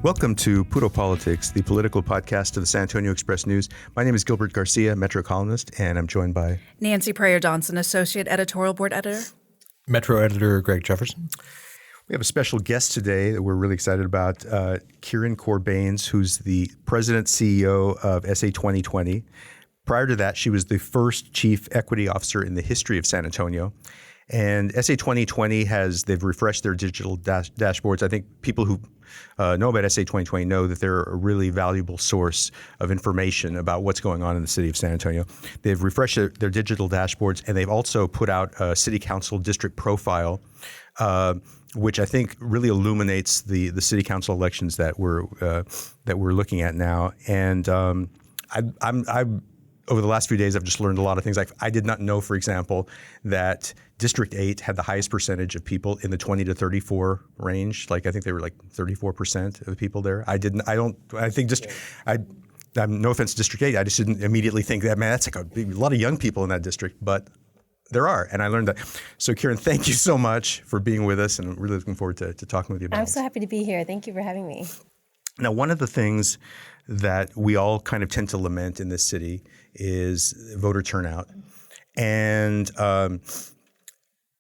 Welcome to Puro Politics, the political podcast of the San Antonio Express News. My name is Gilbert Garcia, Metro columnist, and I'm joined by Nancy Pryor-Johnson, Associate Editorial Board Editor. Metro Editor Greg Jefferson. We have a special guest today that we're really excited about, Kaur Bains, who's the President CEO of SA 2020. Prior to that, she was the first Chief Equity Officer in the history of San Antonio. And SA 2020 they've refreshed their digital dashboards. I think people who know about SA 2020 know that they're a really valuable source of information about what's going on in the city of San Antonio. They've refreshed their digital dashboards, and they've also put out a city council district profile, which I think really illuminates the city council elections that we're looking at now. And I'm over the last few days, I've just learned a lot of things. Like I did not know, for example, that District 8 had the highest percentage of people in the 20 to 34 range. Like I think they were like 34% of the people there. No offense to District 8, I just didn't immediately think that, man, that's like a lot of young people in that district, but there are, and I learned that. So Kiran, thank you so much for being with us, and I'm really looking forward to talking with you about it. I'm so happy to be here. Thank you for having me. Now, one of the things that we all kind of tend to lament in this city is voter turnout. And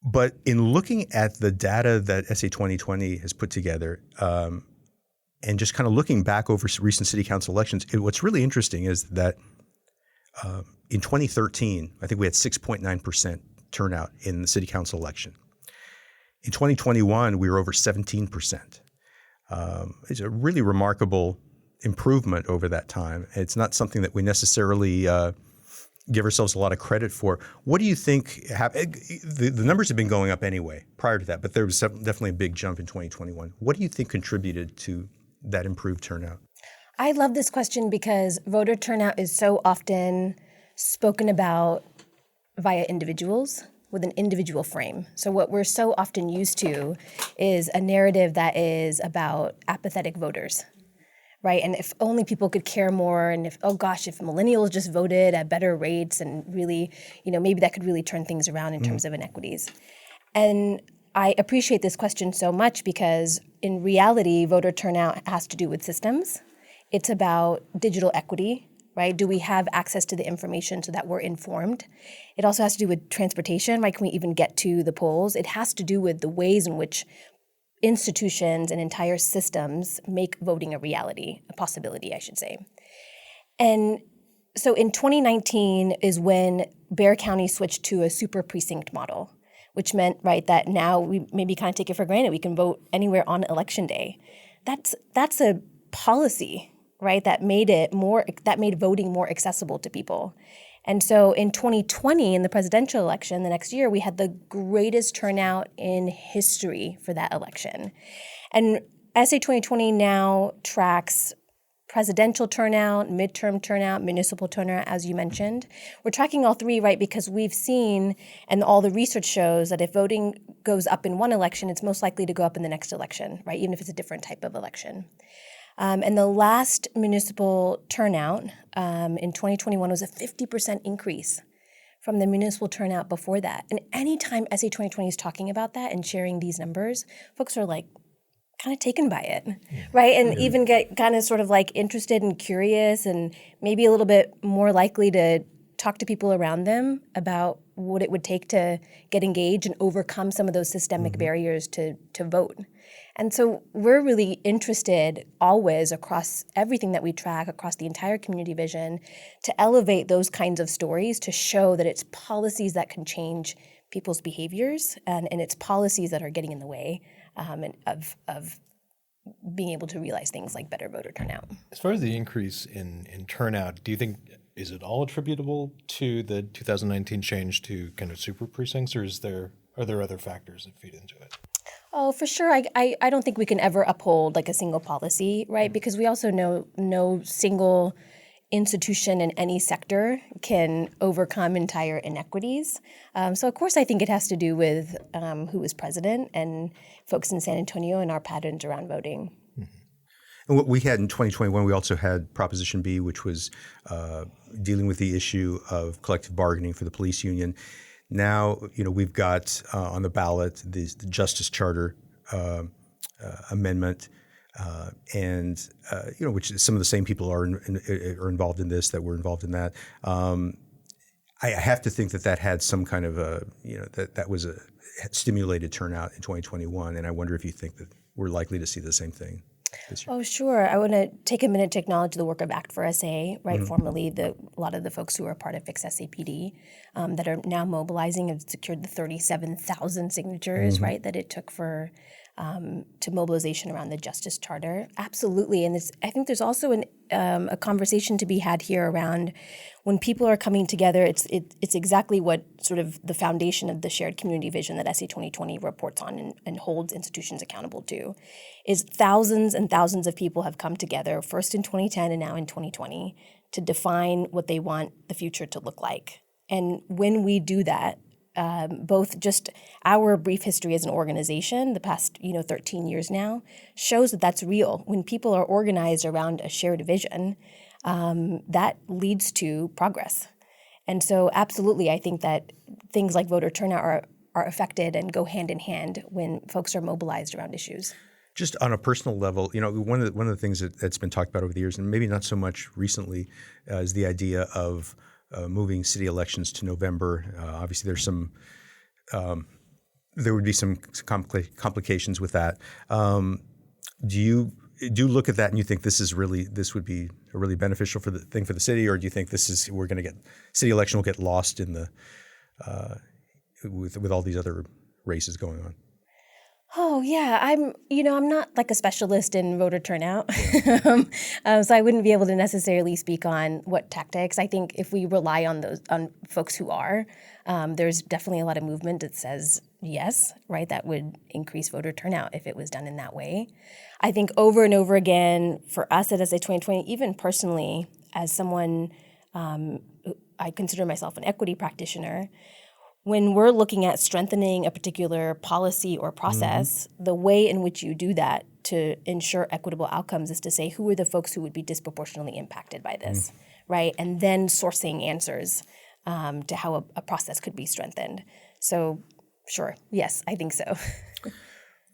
but in looking at the data that SA 2020 has put together and just kind of looking back over recent city council elections, what's really interesting is that in 2013, I think we had 6.9% turnout in the city council election. In 2021, we were over 17%. It's a really remarkable improvement over that time. It's not something that we necessarily give ourselves a lot of credit for. What do you think the numbers have been going up anyway prior to that, but there was definitely a big jump in 2021. What do you think contributed to that improved turnout? I love this question because voter turnout is so often spoken about via individuals with an individual frame. So what we're so often used to is a narrative that is about apathetic voters, right? And if only people could care more, and if millennials just voted at better rates, and really, maybe that could really turn things around in terms of inequities. And I appreciate this question so much because in reality, voter turnout has to do with systems. It's about digital equity, right? Do we have access to the information so that we're informed? It also has to do with transportation, right? Can we even get to the polls? It has to do with the ways in which institutions and entire systems make voting a reality, a possibility, I should say. And so in 2019 is when Bexar County switched to a super precinct model, which meant, right, that now we maybe kind of take it for granted. We can vote anywhere on election day. That's a policy, right, that made voting more accessible to people. And so in 2020, in the presidential election, the next year, we had the greatest turnout in history for that election. And SA 2020 now tracks presidential turnout, midterm turnout, municipal turnout, as you mentioned. We're tracking all three, right, because we've seen, and all the research shows, that if voting goes up in one election, it's most likely to go up in the next election, right, even if it's a different type of election. And the last municipal turnout in 2021 was a 50% increase from the municipal turnout before that. And anytime SA 2020 is talking about that and sharing these numbers, folks are like kind of taken by it, right? And even get kind of sort of like interested and curious and maybe a little bit more likely to talk to people around them about what it would take to get engaged and overcome some of those systemic barriers to vote. And so we're really interested always across everything that we track, across the entire community vision, to elevate those kinds of stories to show that it's policies that can change people's behaviors and it's policies that are getting in the way of being able to realize things like better voter turnout. As far as the increase in turnout, do you think, is it all attributable to the 2019 change to kind of super precincts, or are there other factors that feed into it? Oh, for sure. I don't think we can ever uphold like a single policy, right? Because we also know no single institution in any sector can overcome entire inequities. So of course I think it has to do with who is president and folks in San Antonio and our patterns around voting. And what we had in 2021, we also had Proposition B, which was dealing with the issue of collective bargaining for the police union. Now, we've got on the ballot the Justice Charter amendment. and which some of the same people are involved in this that were involved in that. I have to think that had some kind of that was a stimulated turnout in 2021, and I wonder if you think that we're likely to see the same thing this year. Oh, sure. I want to take a minute to acknowledge the work of Act for SA, right? Formerly, a lot of the folks who are part of Fix SAPD that are now mobilizing have secured the 37,000 signatures, right, that it took for to mobilization around the Justice Charter. Absolutely. And I think there's also a conversation to be had here around when people are coming together, it's exactly what sort of the foundation of the shared community vision that SA 2020 reports on and holds institutions accountable to, is thousands and thousands of people have come together, first in 2010 and now in 2020, to define what they want the future to look like. And when we do that, both just our brief history as an organization, the past 13 years now, shows that that's real. When people are organized around a shared vision, that leads to progress. And so absolutely, I think that things like voter turnout are affected and go hand in hand when folks are mobilized around issues. Just on a personal level, one of the things that's been talked about over the years, and maybe not so much recently, is the idea of moving city elections to November. Obviously, there's there would be some complications with that. Do you look at that and you think this would be a really beneficial for the city, or do you think we're going to get city election will get lost in the with all these other races going on? Oh yeah, I'm not like a specialist in voter turnout, so I wouldn't be able to necessarily speak on what tactics. I think if we rely on folks who are, there's definitely a lot of movement that says yes, right? That would increase voter turnout if it was done in that way. I think over and over again for us at SA 2020, even personally, as someone, I consider myself an equity practitioner. When we're looking at strengthening a particular policy or process, the way in which you do that to ensure equitable outcomes is to say who are the folks who would be disproportionately impacted by this, right? And then sourcing answers to how a process could be strengthened. So sure, yes, I think so.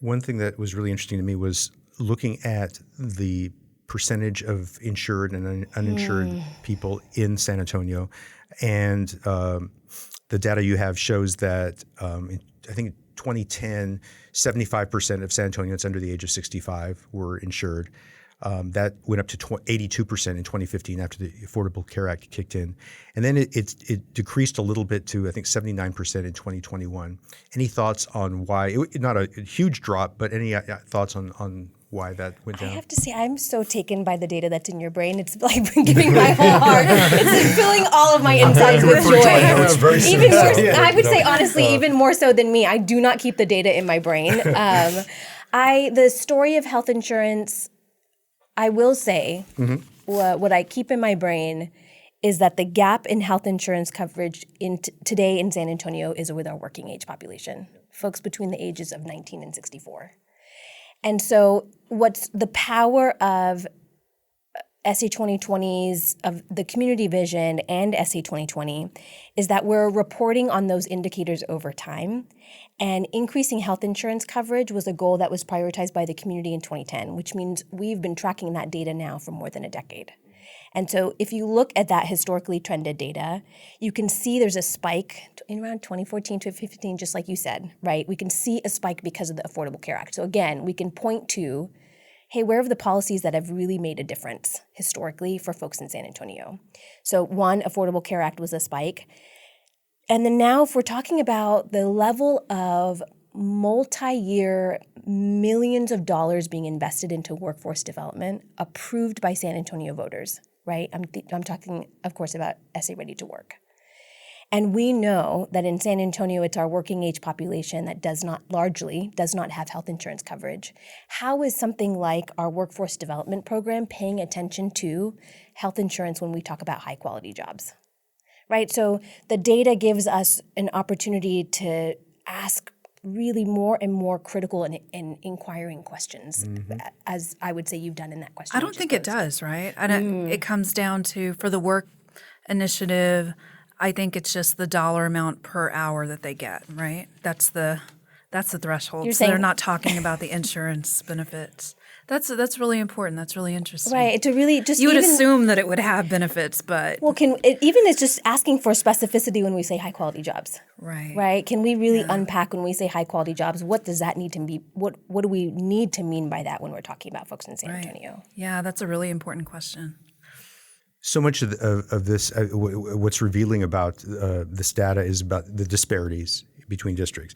One thing that was really interesting to me was looking at the percentage of insured and uninsured people in San Antonio, and the data you have shows that I think in 2010, 75% of San Antonians under the age of 65 were insured. That went up to 82% in 2015 after the Affordable Care Act kicked in. And then it decreased a little bit to, I think, 79% in 2021. Any thoughts on why, not a huge drop, but any thoughts on why that went down? I have to say, I'm so taken by the data that's in your brain. It's like giving my whole heart. It's filling all of my insides with joy. Even more, I would say, honestly, even more so than me. I do not keep the data in my brain. The story of health insurance, I will say, what I keep in my brain is that the gap in health insurance coverage today in San Antonio is with our working age population, folks between the ages of 19 and 64. And so what's the power of SA 2020's, of the community vision and SA 2020, is that we're reporting on those indicators over time. And increasing health insurance coverage was a goal that was prioritized by the community in 2010, which means we've been tracking that data now for more than a decade. And so if you look at that historically trended data, you can see there's a spike in around 2014 to 2015, just like you said, right? We can see a spike because of the Affordable Care Act. So again, we can point to, hey, where are the policies that have really made a difference historically for folks in San Antonio? So one, Affordable Care Act was a spike. And then now if we're talking about the level of multi-year millions of dollars being invested into workforce development approved by San Antonio voters, right? I'm talking, of course, about SA Ready to Work. And we know that in San Antonio, it's our working age population that largely does not have health insurance coverage. How is something like our workforce development program paying attention to health insurance when we talk about high quality jobs, right? So the data gives us an opportunity to ask really more and more critical and inquiring questions, as I would say you've done in that question. I don't think it does, right? It comes down to, for the work initiative, I think it's just the dollar amount per hour that they get, right? That's the threshold. You're So saying they're not talking about the insurance benefits. That's really important. That's really interesting. Right. To really just You would even, assume that it would have benefits, but well, even it's just asking for specificity when we say high quality jobs. right. Right? Can we really unpack when we say high quality jobs? What does that need to be? What do we need to mean by that when we're talking about folks in San Antonio? Yeah, that's a really important question. So much of this, what's revealing about this data is about the disparities between districts.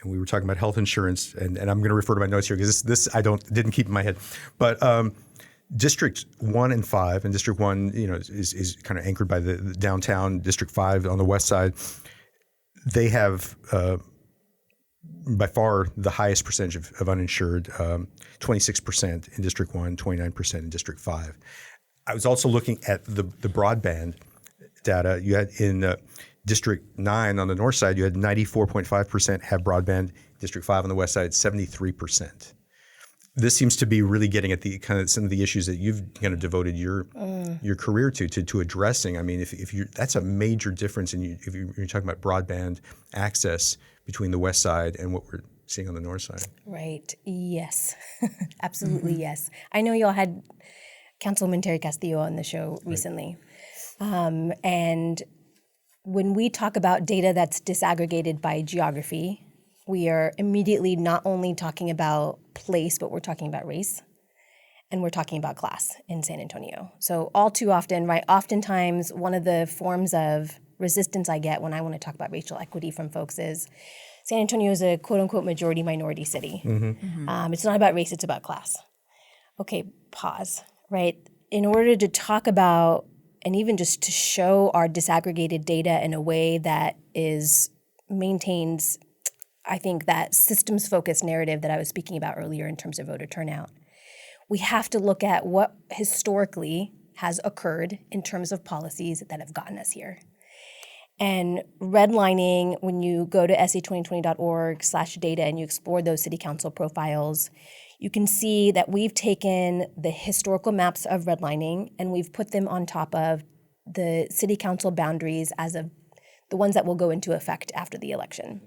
And we were talking about health insurance, and I'm going to refer to my notes here because this I didn't keep in my head. But District 1 and 5, and District 1, is kind of anchored by the downtown. District 5 on the west side, they have by far the highest percentage of uninsured, 26% in District 1, 29% in District 5. I was also looking at the broadband data. You had in District 9 on the north side, you had 94.5% have broadband. District 5 on the west side, 73%. This seems to be really getting at the kind of some of the issues that you've kind of devoted your career to addressing. I mean, if you that's a major difference if you're talking about broadband access between the west side and what we're seeing on the north side. Right. Yes. Absolutely yes. I know y'all had Councilwoman Terry Castillo on the show recently. And when we talk about data that's disaggregated by geography, we are immediately not only talking about place, but we're talking about race, and we're talking about class in San Antonio. So all too often, right, oftentimes one of the forms of resistance I get when I want to talk about racial equity from folks is San Antonio is a quote-unquote majority minority city. It's not about race, it's about class. Okay, pause, right? In order to talk about and even just to show our disaggregated data in a way that maintains, I think, that systems-focused narrative that I was speaking about earlier in terms of voter turnout, we have to look at what historically has occurred in terms of policies that have gotten us here. And redlining, when you go to sa2020.org/data and you explore those city council profiles, you can see that we've taken the historical maps of redlining and we've put them on top of the city council boundaries as of the ones that will go into effect after the election.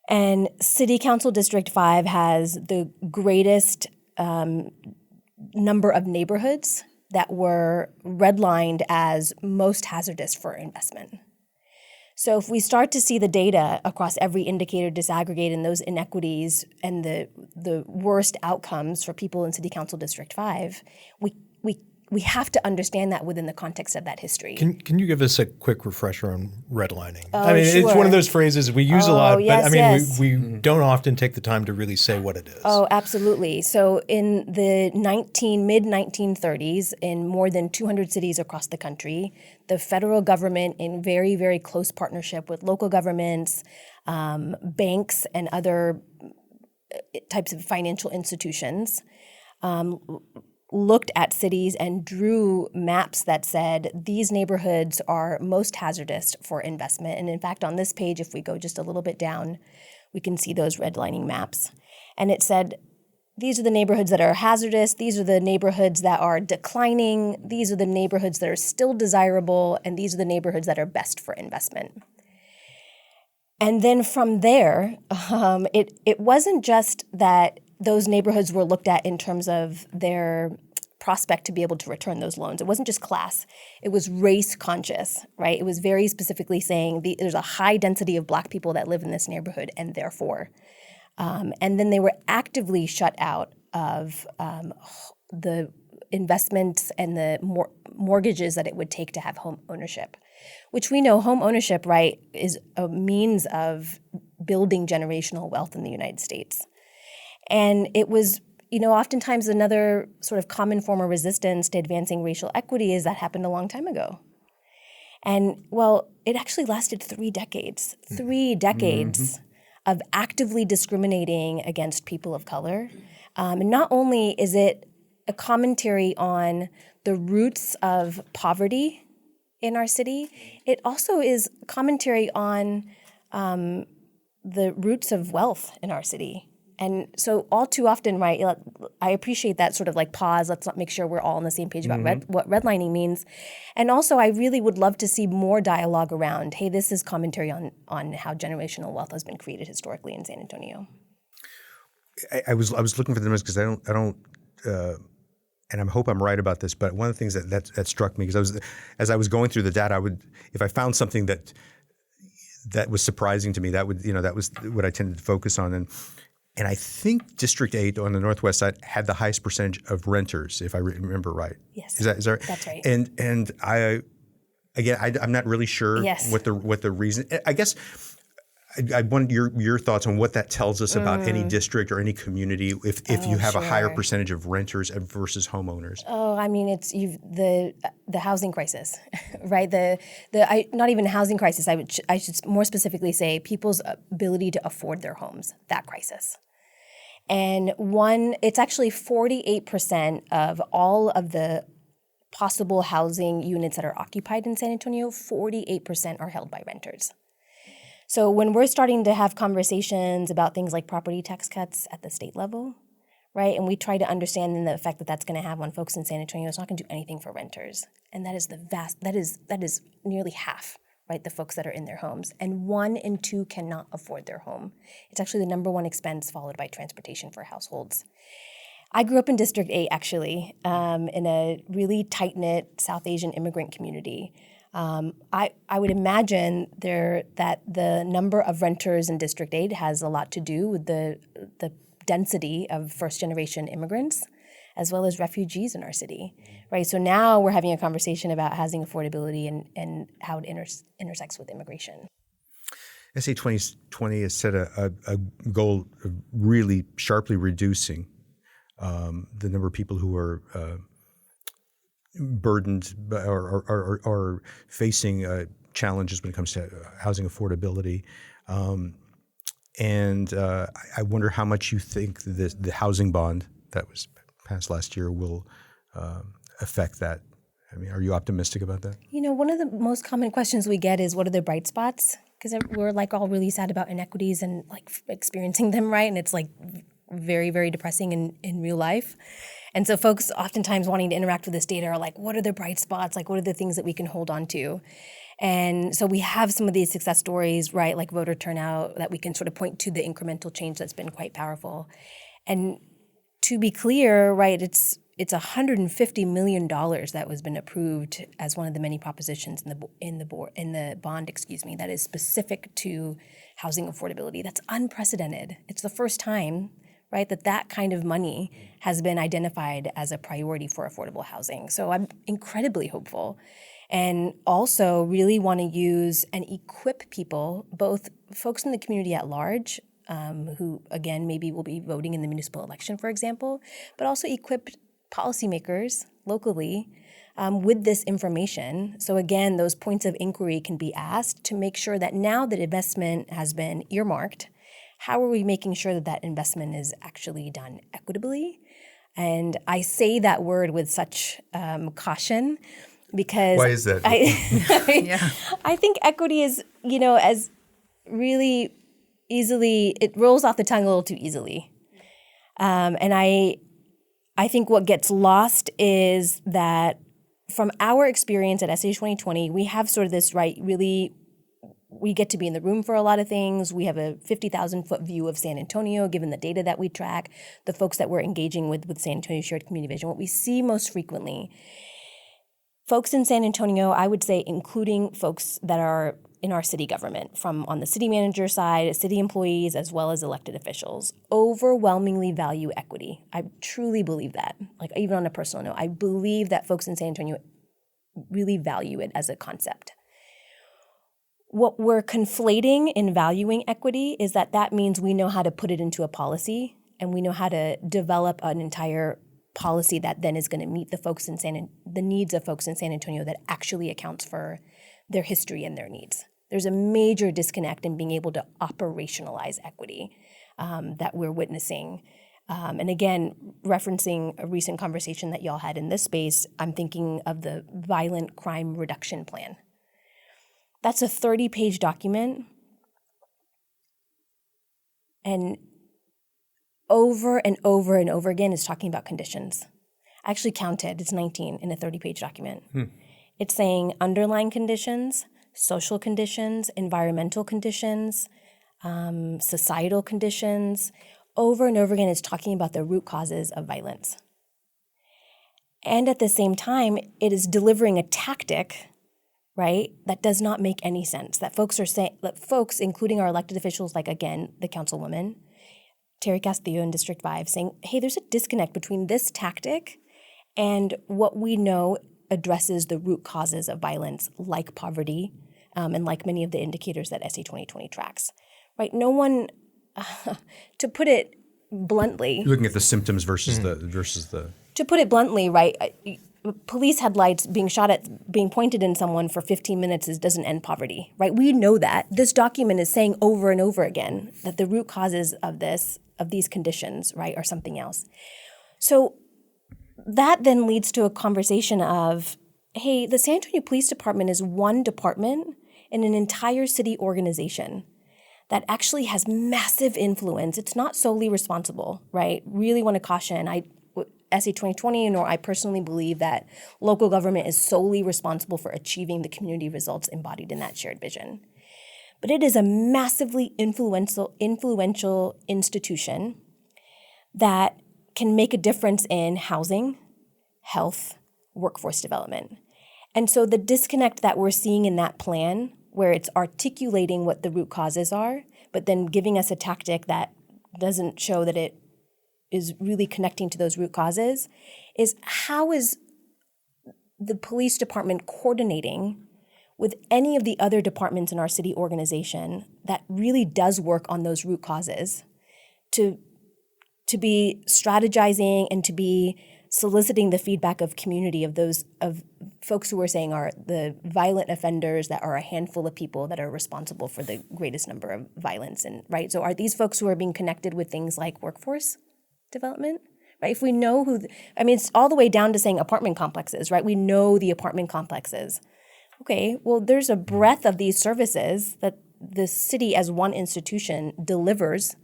And City Council District 5 has the greatest number of neighborhoods that were redlined as most hazardous for investment. So if we start to see the data across every indicator disaggregate and those inequities and the worst outcomes for people in City Council District 5, we have to understand that within the context of that history. Can you give us a quick refresher on redlining? Oh, I mean, sure. it's one of those phrases we use a lot, yes, but I mean, yes. we don't often take the time to really say what it is. Oh, absolutely. So in the mid-1930s, in more than 200 cities across the country, the federal government, in very, very close partnership with local governments, banks, and other types of financial institutions, looked at cities and drew maps that said these neighborhoods are most hazardous for investment. And in fact, on this page, if we go just a little bit down, we can see those redlining maps. And it said, these are the neighborhoods that are hazardous, these are the neighborhoods that are declining, these are the neighborhoods that are still desirable, and these are the neighborhoods that are best for investment. And then from there, it wasn't just that those neighborhoods were looked at in terms of their prospect to be able to return those loans. It wasn't just class. It was race conscious, right? It was very specifically saying there's a high density of Black people that live in this neighborhood, and therefore. And then they were actively shut out of the investments and the mortgages that it would take to have home ownership, which we know home ownership, right, is a means of building generational wealth in the United States. And it was, oftentimes another sort of common form of resistance to advancing racial equity is that happened a long time ago. And, well, it actually lasted 3 decades. 3 decades of actively discriminating against people of color. And not only is it a commentary on the roots of poverty in our city, it also is commentary on the roots of wealth in our city. And so all too often, right, I appreciate that sort of like pause, let's not make sure we're all on the same page about what redlining means. And also I really would love to see more dialogue around, hey, this is commentary on how generational wealth has been created historically in San Antonio. I was looking for the numbers because I don't. And I hope I'm right about this, but one of the things that struck me, because as I was going through the data, if I found something that was surprising to me, that was what I tended to focus on. And I think District 8 on the northwest side had the highest percentage of renters, if I remember right. Yes. Is that right? That's right. And I'm not really sure Yes. what the reason. I guess I want your thoughts on what that tells us about any district or any community if you have a higher sure. percentage of renters versus homeowners. Oh, I mean, it's the housing crisis, right? Not even housing crisis. I should more specifically say people's ability to afford their homes. That crisis. And it's actually 48% of all of the possible housing units that are occupied in San Antonio. 48% are held by renters. So when we're starting to have conversations about things like property tax cuts at the state level, right, and we try to understand the effect that that's going to have on folks in San Antonio, it's not going to do anything for renters, and that is nearly half, right, the folks that are in their homes, and 1 in 2 cannot afford their home. It's actually the number one expense, followed by transportation for households. I grew up in District 8, actually, in a really tight-knit South Asian immigrant community. I would imagine that the number of renters in District 8 has a lot to do with the density of first-generation immigrants, as well as refugees in our city, right? So now we're having a conversation about housing affordability and how it intersects with immigration. SA 2020 has set a goal of really sharply reducing the number of people who are burdened or facing challenges when it comes to housing affordability. And I wonder how much you think the housing bond that was passed last year will affect that. I mean, are you optimistic about that? You know, one of the most common questions we get is, what are the bright spots? Because we're like all really sad about inequities and like experiencing them, right? And it's like very, very depressing in real life. And so folks oftentimes wanting to interact with this data are like, what are the bright spots? Like, what are the things that we can hold on to? And so we have some of these success stories, right, like voter turnout, that we can sort of point to the incremental change that's been quite powerful. And to be clear, right, it's $150 million that was been approved as one of the many propositions in the bond, that is specific to housing affordability. That's unprecedented. It's the first time, right, that kind of money has been identified as a priority for affordable housing. So I'm incredibly hopeful, and also really want to use and equip people, both folks in the community at large, who again maybe will be voting in the municipal election, for example, but also equip policymakers locally with this information. So again, those points of inquiry can be asked to make sure that now that investment has been earmarked, how are we making sure that investment is actually done equitably? And I say that word with such caution because— Why is that? I think equity is, as really easily, it rolls off the tongue a little too easily. And I think what gets lost is that from our experience at SA 2020, we have sort of this, right, really, we get to be in the room for a lot of things. We have a 50,000-foot view of San Antonio, given the data that we track, the folks that we're engaging with San Antonio Shared Community Vision. What we see most frequently, folks in San Antonio, I would say, including folks that are in our city government, from on the city manager side, city employees, as well as elected officials, overwhelmingly value equity. I truly believe that. Like, even on a personal note, I believe that folks in San Antonio really value it as a concept. What we're conflating in valuing equity is that means we know how to put it into a policy, and we know how to develop an entire policy that then is going to meet the needs of folks in San Antonio, that actually accounts for their history and their needs. There's a major disconnect in being able to operationalize equity that we're witnessing. And again, referencing a recent conversation that y'all had in this space, I'm thinking of the Violent Crime Reduction Plan. That's a 30-page document, and over and over and over again is talking about conditions. I actually counted, it's 19 in a 30-page document. It's saying underlying conditions, social conditions, environmental conditions, societal conditions, over and over again is talking about the root causes of violence. And at the same time, it is delivering a tactic, right, that does not make any sense. That folks are saying, that folks, including our elected officials, like again, the councilwoman, Terry Castillo in District 5, saying, hey, there's a disconnect between this tactic and what we know addresses the root causes of violence, like poverty, and like many of the indicators that SA 2020 tracks, right? No one, to put it bluntly, You're looking at the symptoms versus the to put it bluntly, right? Police headlights being pointed in someone for 15 minutes doesn't end poverty, right? We know that. This document is saying over and over again that the root causes of these conditions, right, are something else. So that then leads to a conversation of, hey, the San Antonio Police Department is one department in an entire city organization that actually has massive influence. It's not solely responsible, right? Really want to caution, SA 2020, nor I personally believe that local government is solely responsible for achieving the community results embodied in that shared vision. But it is a massively influential institution that can make a difference in housing, health, workforce development. And so the disconnect that we're seeing in that plan, where it's articulating what the root causes are, but then giving us a tactic that doesn't show that it is really connecting to those root causes, is how is the police department coordinating with any of the other departments in our city organization that really does work on those root causes to be strategizing and to be soliciting the feedback of community of folks who are saying are the violent offenders that are a handful of people that are responsible for the greatest number of violence, and right. So are these folks who are being connected with things like workforce development, right? If we know it's all the way down to saying apartment complexes, right? We know the apartment complexes. Okay, well, there's a breadth of these services that the city as one institution delivers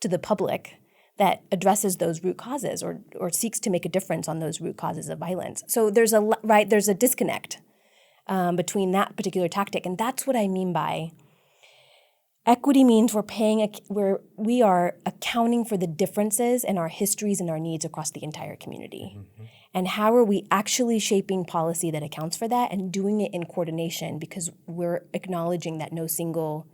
to the public that addresses those root causes or seeks to make a difference on those root causes of violence. So there's a disconnect between that particular tactic, and that's what I mean by equity means we are accounting for the differences in our histories and our needs across the entire community. Mm-hmm. And how are we actually shaping policy that accounts for that and doing it in coordination, because we're acknowledging that no single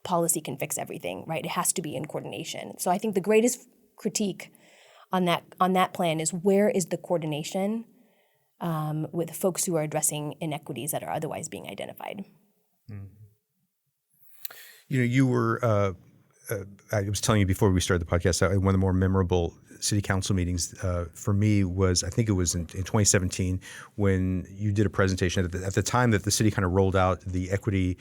policy can fix everything, right? It has to be in coordination. So I think the greatest critique on that plan is, where is the coordination with folks who are addressing inequities that are otherwise being identified? Mm-hmm. You were, I was telling you before we started the podcast, one of the more memorable city council meetings for me was, I think it was in 2017, when you did a presentation at the time that the city kind of rolled out the equity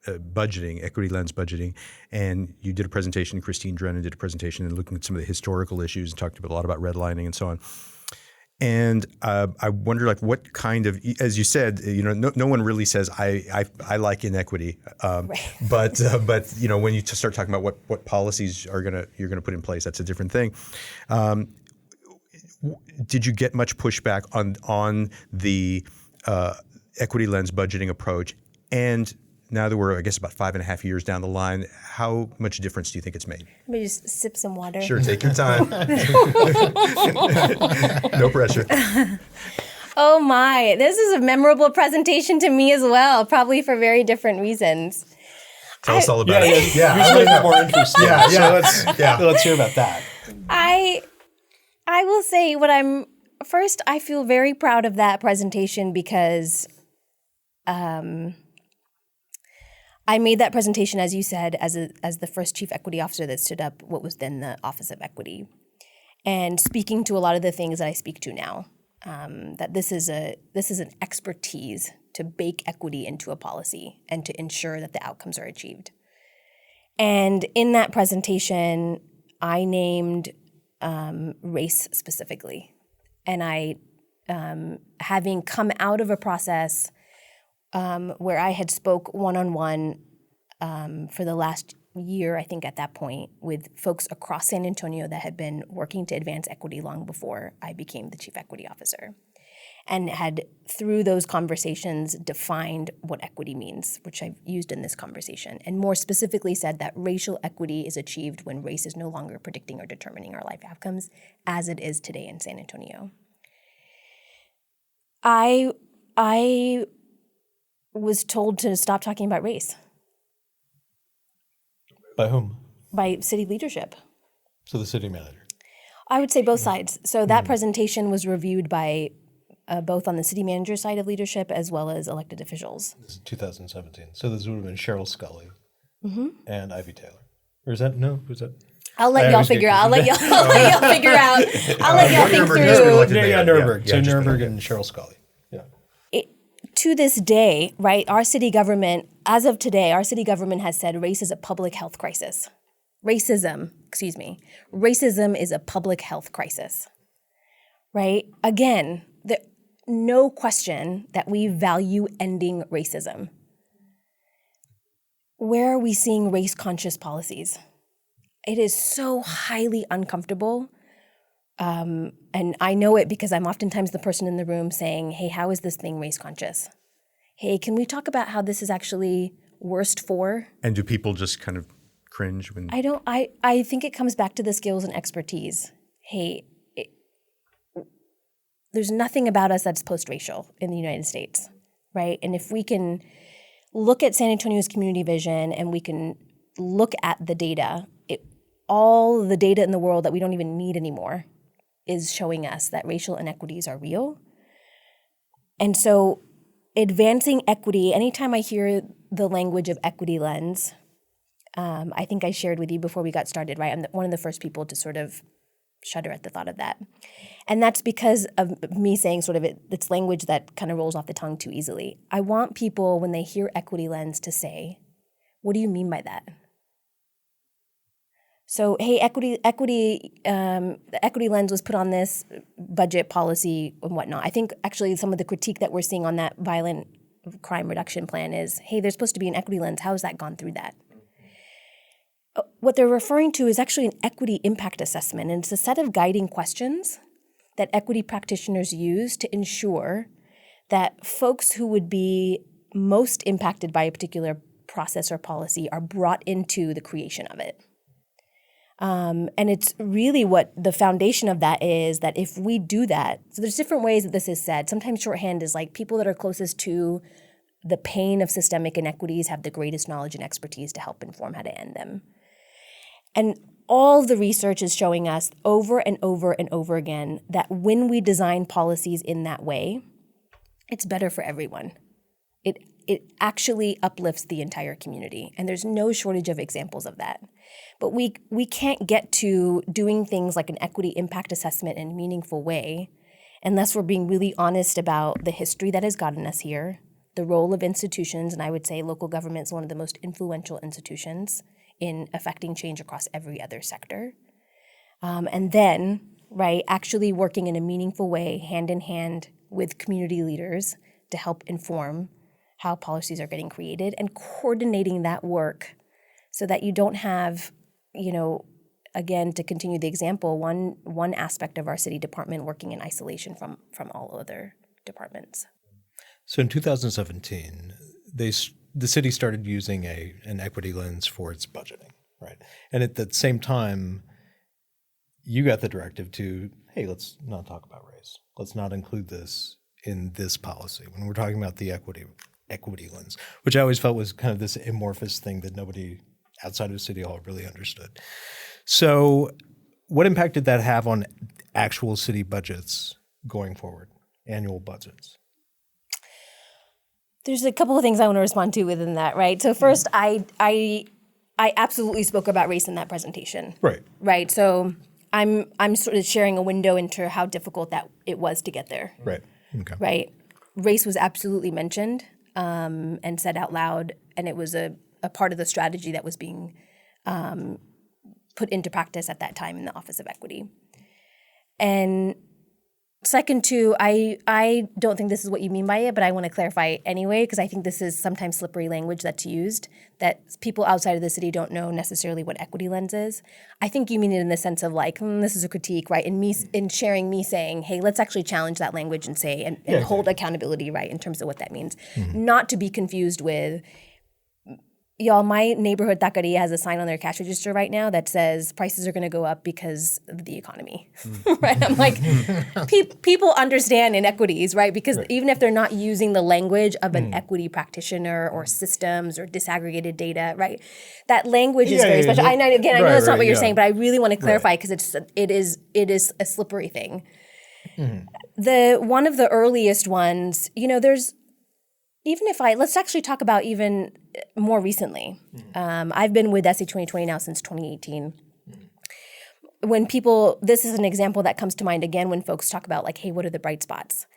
budgeting, equity lens budgeting, and you did a presentation, Christine Drennan did a presentation and looking at some of the historical issues and talked a lot about redlining and so on. And I wonder, like, what kind of, as you said, no one really says I like inequity, right. but when you start talking about what policies you're gonna put in place, that's a different thing. Did you get much pushback on the equity lens budgeting approach? And now that we're, I guess, about 5.5 years down the line, how much difference do you think it's made? Let me just sip some water. Sure, take your time. No pressure. Oh my, this is a memorable presentation to me as well, probably for very different reasons. Tell us all about it. Yeah, usually it's more interesting. So let's hear about that. I will say first, I feel very proud of that presentation because I made that presentation, as you said, as the first chief equity officer that stood up what was then the Office of Equity, and speaking to a lot of the things that I speak to now. That this is an expertise to bake equity into a policy and to ensure that the outcomes are achieved. And in that presentation, I named race specifically, and I, having come out of a process where I had spoke one-on-one for the last year, I think at that point, with folks across San Antonio that had been working to advance equity long before I became the chief equity officer. and had, through those conversations, defined what equity means, which I've used in this conversation, and more specifically said that racial equity is achieved when race is no longer predicting or determining our life outcomes, as it is today in San Antonio. I was told to stop talking about race By whom? by city leadership. So the city manager. I would say both sides. So that presentation was reviewed by both on the city manager side of leadership as well as elected officials. This is 2017. So this would have been Cheryl Scully and Ivy Taylor. Or is that, no? Who's that? I'll I let y'all always get figure out. I'll let y'all figure out. I'll let y'all think Nuremberg has been through. elected Yeah, mayor. Nuremberg. So just been Nuremberg elected. and Cheryl Scully. Yeah. To this day, right, our city government, as of today, our city government has said race is a public health crisis. Racism is a public health crisis, right? Again, no question that we value ending racism. Where are we seeing race-conscious policies? It is so highly uncomfortable. And I know it because I'm oftentimes the person in the room saying, hey, how is this thing race-conscious? Hey, can we talk about how this is actually worst for? And do people just kind of cringe when? I think it comes back to the skills and expertise. Hey, there's nothing about us that's post-racial in the United States, right? And if we can look at San Antonio's community vision and we can look at the data, all the data in the world that we don't even need anymore is showing us that racial inequities are real. And so advancing equity, anytime I hear the language of equity lens, I think I shared with you before we got started, right? I'm one of the first people to sort of shudder at the thought of that. And that's because of me saying sort of it's language that kind of rolls off the tongue too easily. I want people, when they hear equity lens, to say, what do you mean by that? So, hey, the equity lens was put on this budget policy and whatnot. I think actually some of the critique that we're seeing on that violent crime reduction plan is, hey, there's supposed to be an equity lens. How has that gone through that? What they're referring to is actually an equity impact assessment, and it's a set of guiding questions that equity practitioners use to ensure that folks who would be most impacted by a particular process or policy are brought into the creation of it. And it's really what the foundation of that is, that if we do that, so there's different ways that this is said. Sometimes shorthand is like people that are closest to the pain of systemic inequities have the greatest knowledge and expertise to help inform how to end them. And all the research is showing us over and over and over again that when we design policies in that way, it's better for everyone. It actually uplifts the entire community, and there's no shortage of examples of that. But we can't get to doing things like an equity impact assessment in a meaningful way unless we're being really honest about the history that has gotten us here, the role of institutions, and I would say local government is one of the most influential institutions in affecting change across every other sector. And then, right, actually working in a meaningful way, hand in hand with community leaders to help inform how policies are getting created and coordinating that work so that you don't have, again, to continue the example, one aspect of our city department working in isolation from all other departments. So in 2017, the city started using an equity lens for its budgeting, right? And at the same time, you got the directive to, hey, let's not talk about race. Let's not include this in this policy when we're talking about the equity lens, which I always felt was kind of this amorphous thing that nobody outside of City Hall really understood. So what impact did that have on actual city budgets going forward, annual budgets? There's a couple of things I want to respond to within that, right? So first, I absolutely spoke about race in that presentation. Right. Right. So I'm sort of sharing a window into how difficult that it was to get there. Right. Okay. Right. Race was absolutely mentioned and said out loud, and it was a part of the strategy that was being put into practice at that time in the Office of Equity. And Second to, I don't think this is what you mean by it, but I want to clarify anyway, because I think this is sometimes slippery language that's used that people outside of the city don't know necessarily what equity lens is. I think you mean it in the sense of like, this is a critique, right? In sharing me saying, hey, let's actually challenge that language and say, and hold accountability, right, in terms of what that means. Not to be confused with, y'all, my neighborhood taqueria has a sign on their cash register right now that says prices are going to go up because of the economy, right? I'm like, people understand inequities, right? Because even if they're not using the language of an equity practitioner or systems or disaggregated data, right? That language is very special. I know that's not what you're saying, but I really want to clarify because it is a slippery thing. The one of the earliest ones, there's. Even if let's actually talk about even more recently. I've been with SA 2020 now since 2018. When this is an example that comes to mind again when folks talk about like, hey, what are the bright spots?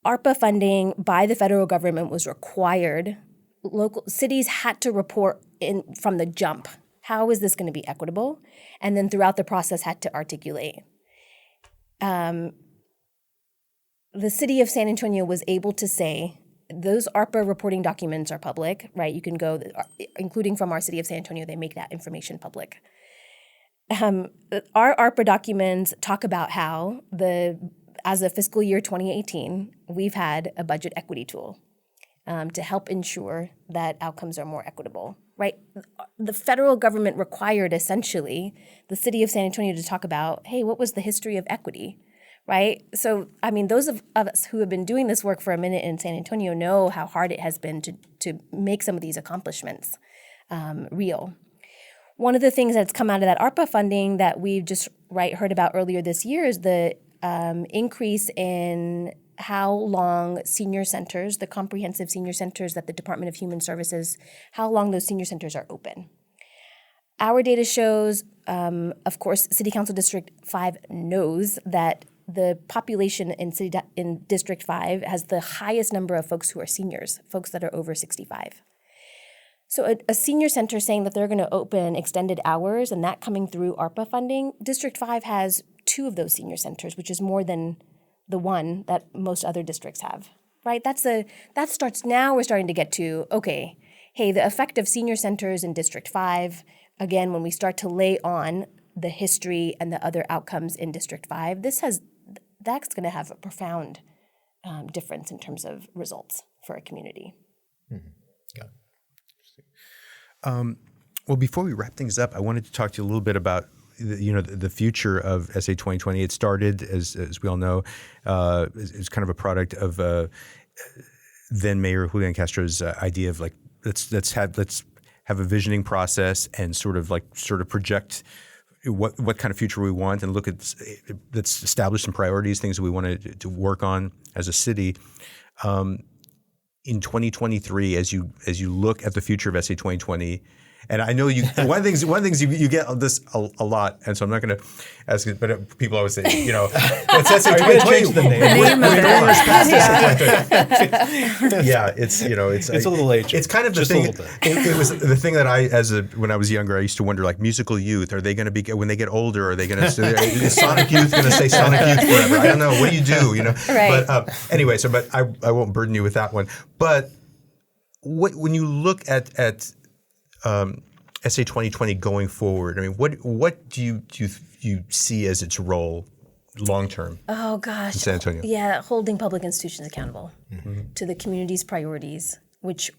ARPA funding by the federal government was required. Local cities had to report in from the jump. How is this going to be equitable? And then throughout the process had to articulate. The city of San Antonio was able to say, those ARPA reporting documents are public, right? You can go, including from our city of San Antonio, they make that information public. Our ARPA documents talk about how as of fiscal year 2018, we've had a budget equity tool to help ensure that outcomes are more equitable, right? The federal government required essentially the city of San Antonio to talk about, hey, what was the history of equity? Right? So, I mean, those of us who have been doing this work for a minute in San Antonio know how hard it has been to make some of these accomplishments real. One of the things that's come out of that ARPA funding that we've just heard about earlier this year is the increase in how long senior centers, the comprehensive senior centers that the Department of Human Services, how long those senior centers are open. Our data shows, of course, City Council District 5 knows that the population in District 5 has the highest number of folks who are seniors, folks that are over 65. So a senior center saying that they're going to open extended hours and that coming through ARPA funding, District 5 has 2 of those senior centers, which is more than the one that most other districts have, right? Now we're starting to get to, okay, hey, the effect of senior centers in District 5, again, when we start to lay on the history and the other outcomes in District 5, that's going to have a profound difference in terms of results for a community. Got it. Well, before we wrap things up, I wanted to talk to you a little bit about the future of SA 2020. It started, as we all know, as kind of a product of then Mayor Julian Castro's idea of like let's have a visioning process and sort of project what kind of future we want and let's establish some priorities, things that we want to work on as a city. In 2023, as you look at the future of SA 2020, and I know one of the things you get this a lot, and so I'm not going to ask it, but people always say, it's SA 2020. The name Yeah, it's a little age. It's kind of the thing. It was the thing that when I was younger, I used to wonder, like, musical youth. Are they going to be, when they get older? Are they going to? Is Sonic Youth going to say Sonic Youth forever? I don't know. What do you do? Right. But anyway, but I won't burden you with that one. But when you look at SA 2020 going forward, I mean, what do you see as its role long term? Oh gosh, in San Antonio. Yeah, holding public institutions accountable to the community's priorities, which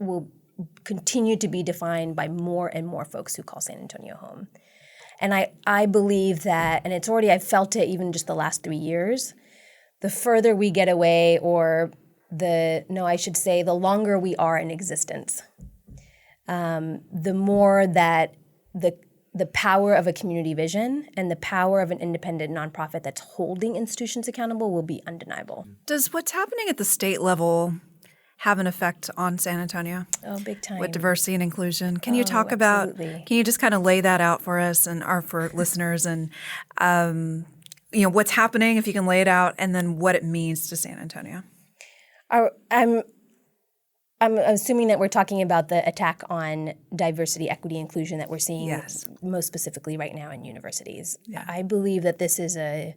will continue to be defined by more and more folks who call San Antonio home. And I believe that, and I've felt it even just the last 3 years, the further we get away, the longer we are in existence, the more that the power of a community vision and the power of an independent nonprofit that's holding institutions accountable will be undeniable. Does what's happening at the state level have an effect on San Antonio? Oh, big time. With diversity and inclusion. Can you talk about, can you just kind of lay that out for us or for listeners and, what's happening, if you can lay it out, and then what it means to San Antonio? I'm assuming that we're talking about the attack on diversity, equity, inclusion that we're seeing most specifically right now in universities. Yeah. I believe that this is a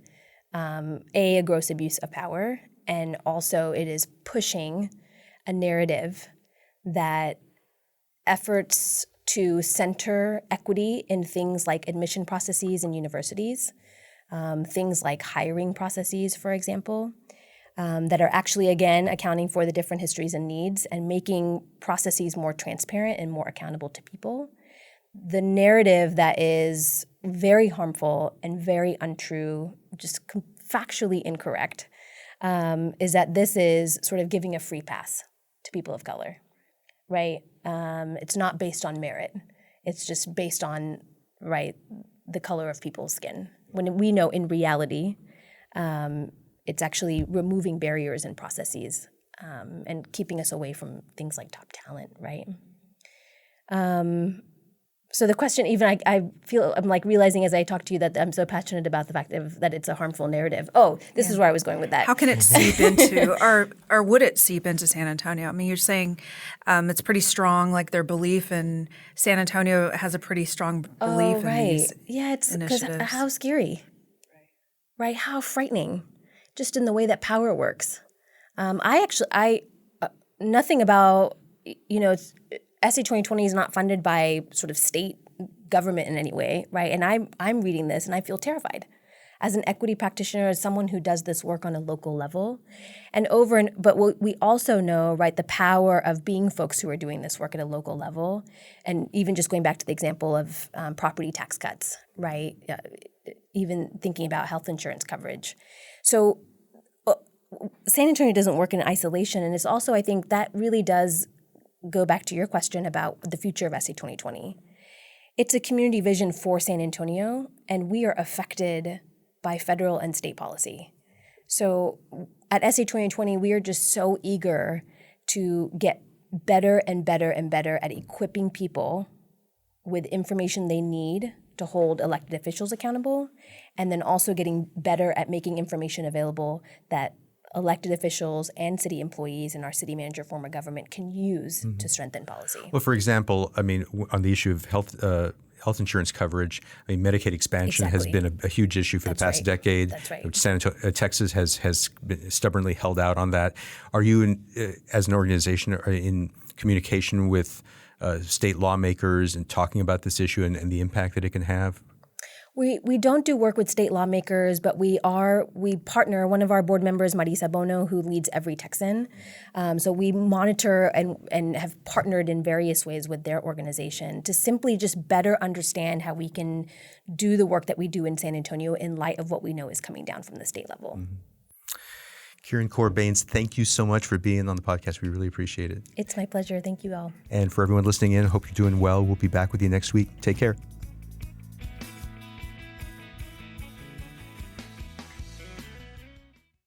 a gross abuse of power, and also it is pushing a narrative that efforts to center equity in things like admission processes in universities, things like hiring processes, for example, that are actually, again, accounting for the different histories and needs and making processes more transparent and more accountable to people. The narrative that is very harmful and very untrue, just factually incorrect, is that this is sort of giving a free pass to people of color, right? It's not based on merit. It's just based on, right, the color of people's skin. When we know in reality, it's actually removing barriers and processes and keeping us away from things like top talent, right? So the question, even I feel I'm like realizing as I talk to you that I'm so passionate about the fact that it's a harmful narrative. Oh, this is where I was going with that. How can it seep into, or would it seep into San Antonio? I mean, you're saying it's pretty strong, like their belief in San Antonio has a pretty strong belief in these it's initiatives. Because how scary, right? How frightening, just in the way that power works. Nothing about, SA 2020 is not funded by sort of state government in any way, right? And I'm reading this and I feel terrified as an equity practitioner, as someone who does this work on a local level. But what we also know, right, the power of being folks who are doing this work at a local level, and even just going back to the example of property tax cuts, right? Even thinking about health insurance coverage. So San Antonio doesn't work in isolation, and it's also, I think, that really does go back to your question about the future of SA 2020. It's a community vision for San Antonio, and we are affected by federal and state policy. So at SA 2020, we are just so eager to get better and better and better at equipping people with information they need to hold elected officials accountable, and then also getting better at making information available that elected officials and city employees and our city manager form of government can use to strengthen policy. Well, for example, I mean, on the issue of health insurance coverage, I mean, Medicaid expansion has been a huge issue for the past decade. That's right. San Antonio, Texas has been stubbornly held out on that. Are you, as an organization, in communication with state lawmakers and talking about this issue and the impact that it can have? We don't do work with state lawmakers, but we partner. One of our board members, Marisa Bono, who leads Every Texan. So we monitor and have partnered in various ways with their organization to simply just better understand how we can do the work that we do in San Antonio in light of what we know is coming down from the state level. Mm-hmm. Kiran, Kaur, Bains, thank you so much for being on the podcast. We really appreciate it. It's my pleasure. Thank you all. And for everyone listening in, hope you're doing well. We'll be back with you next week. Take care.